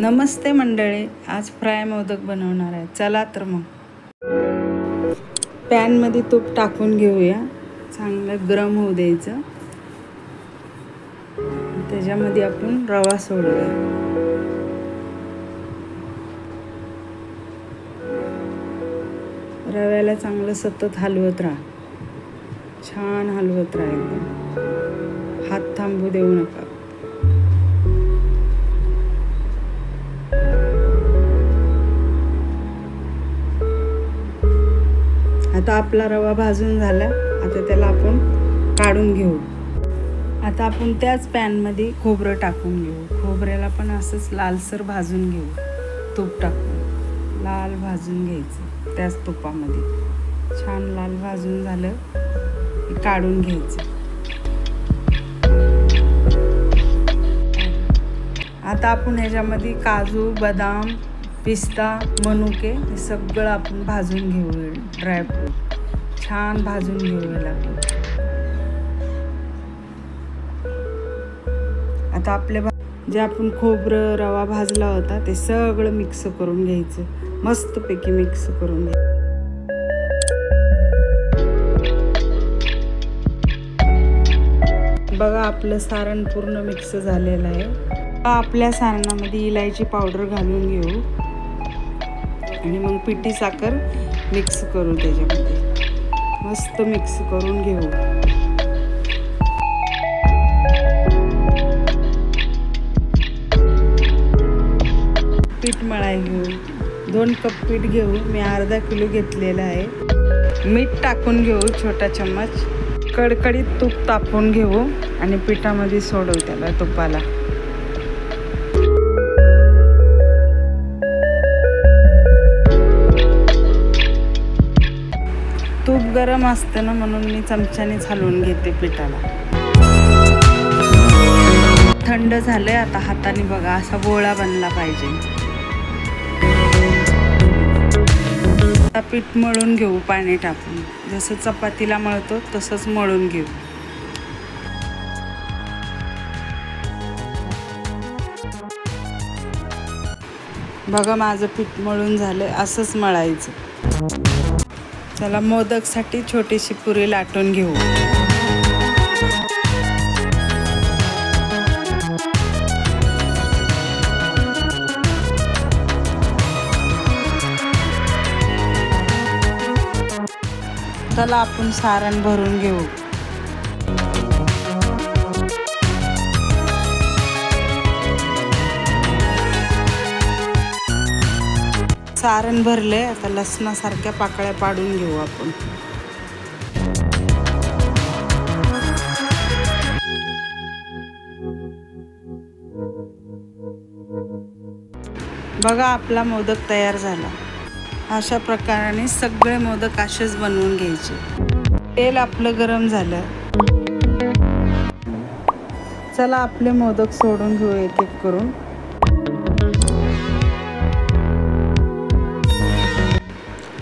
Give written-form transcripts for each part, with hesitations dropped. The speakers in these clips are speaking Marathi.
नमस्ते मंडळी, आज फ्राय मोदक बनवणार आहे। चला तर मग पॅनमध्ये तूप टाकून घेऊया, चांगलं गरम होऊ द्यायचं। त्याच्यामध्ये आपण रवा सोडूया। रव्याला चांगलं सतत हलवत राहा, छान हलवत राहा, एकदम हात थांबू देऊ नका। आता आपला रवा भाजून झाला, आता त्याला आपण काढून घेऊ। आता आपण त्याच पॅनमध्ये खोबरं टाकून घेऊ। खोबऱ्याला पण असंच लालसर भाजून घेऊ, तूप टाकून लाल भाजून घ्यायचं। त्याच तुपामध्ये छान लाल भाजून झालं की काढून घ्यायचं। आता आपण ह्याच्यामध्ये काजू, बदाम, पिस्ता, मनुके हे सगळं आपण भाजून घेऊ। ड्रायफ्रूट छान भाजून घेऊया लागेल। आता आपल्या जे आपण खोबरं रवा भाजला होता ते सगळं मिक्स करून घ्यायचं, मस्तपैकी मिक्स करून घ्यायचं। बघा आपलं सारण पूर्ण मिक्स झालेलं आहे। आपल्या सारणामध्ये इलायची पावडर घालून घेऊ आणि मग पिठी साखर मिक्स करू। त्याच्यामध्ये मस्त मिक्स करून घेऊ। पीठ मळाय घेऊ। 2 कप पीठ घेऊ, मी अर्धा किलो घेतलेलं आहे। मीठ टाकून घेऊ छोटा चम्मच। कडकडीत तूप तापवून घेऊ आणि पिठामध्ये सोडवू त्याला तुपाला। तूप गरम असतं ना, म्हणून मी चमच्यानेच हलवून घेते पिठाला। थंड झालंय, आता हाताने बघा असा गोळा बनला पाहिजे। आता पीठ मळून घेऊ पाणी टाकून, जसं चपातीला मळतो तसंच मळून घेऊ। बघा माझं पीठ मळून झालंय, असंच मळायचं। चला मोदकसाठी छोटीशी पुरी लाटून घेऊ। चला आपण सारण भरून घेऊ। सारण भरले, आता लसणासारख्या पाकळ्या पाडून घेऊ आपण। बघा आपला मोदक तयार झाला। अशा प्रकाराने सगळे मोदक असेच बनवून घ्यायचे। तेल आपलं गरम झालं, चला आपले मोदक सोडून घेऊ एक एक करून।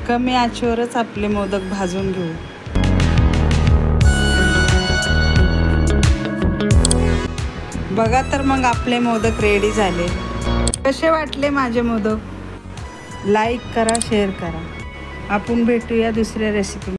कमी आचेवरच आपले मोदक भाजून घेऊ। बघा तर मग आपले मोदक रेडी झाले। कसे वाटले माझे मोदक? लाईक करा, शेअर करा। आपण भेटूया दुसऱ्या रेसिपी।